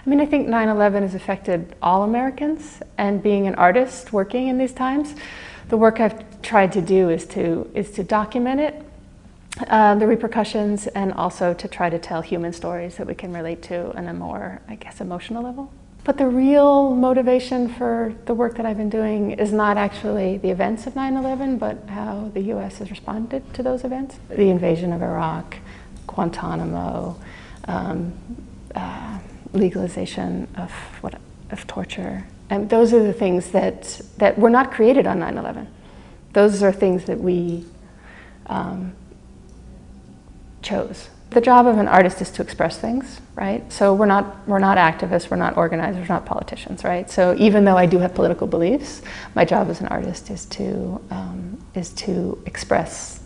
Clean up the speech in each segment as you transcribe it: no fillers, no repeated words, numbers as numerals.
I mean, I think 9/11 has affected all Americans, and being an artist working in these times, the work I've tried to do is to document it, the repercussions, and also to try to tell human stories that we can relate to on a more, I guess, emotional level. But the real motivation for the work that I've been doing is not actually the events of 9/11, but how the US has responded to those events. The invasion of Iraq, Guantanamo, legalization of torture. And those are the things that were not created on 9/11. Those are things that we chose. The job of an artist is to express things, right? So we're not activists, we're not organizers, we're not politicians, right? So even though I do have political beliefs, my job as an artist is to express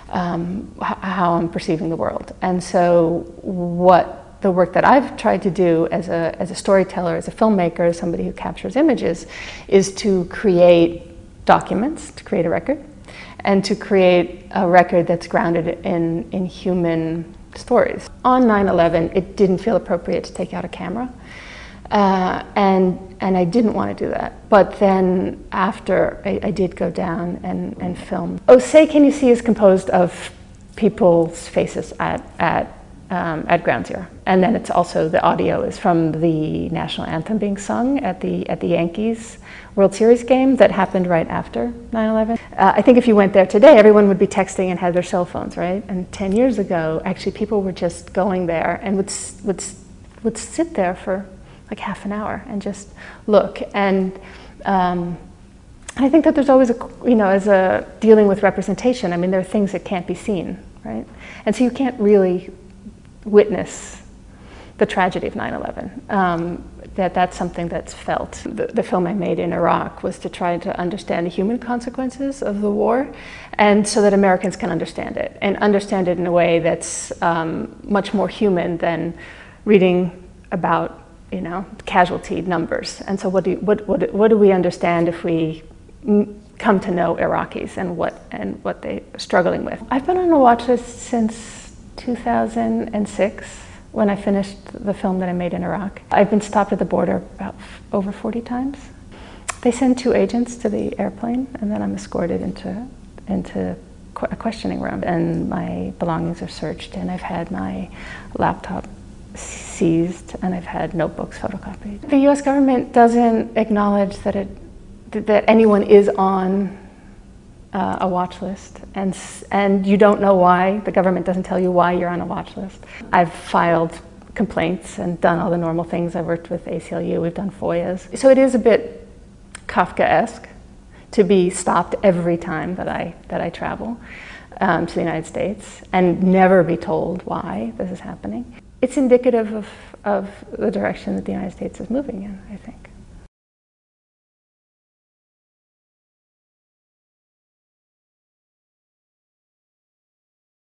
how I'm perceiving the world. And so the work that I've tried to do as a storyteller, as a filmmaker, as somebody who captures images, is to create documents, to create a record, and to create a record that's grounded in human stories. On 9/11, it didn't feel appropriate to take out a camera, and I didn't want to do that. But then after, I did go down and film. Oh, Say Can You See is composed of people's faces at Ground Zero. And then it's also, the audio is from the national anthem being sung at the Yankees World Series game that happened right after 9/11. I think if you went there today, everyone would be texting and had their cell phones, right? And 10 years ago, actually people were just going there and would sit there for like half an hour and just look. And I think that there's always as dealing with representation, I mean, there are things that can't be seen, right? And so you can't really witness the tragedy of 9/11. That's something that's felt. The film I made in Iraq was to try to understand the human consequences of the war, and so that Americans can understand it, and understand it in a way that's much more human than reading about casualty numbers. And so what do we understand if we come to know Iraqis and what they're struggling with? I've been on a watch list since 2006. When I finished the film that I made in Iraq. I've been stopped at the border about over 40 times. They send 2 agents to the airplane, and then I'm escorted into a questioning room, and my belongings are searched, and I've had my laptop seized, and I've had notebooks photocopied. The US government doesn't acknowledge that anyone is on a watch list, and you don't know why. The government doesn't tell you why you're on a watch list. I've filed complaints and done all the normal things. I worked with ACLU, we've done FOIAs. So it is a bit Kafkaesque to be stopped every time that I travel to the United States and never be told why this is happening. It's indicative of the direction that the United States is moving in, I think.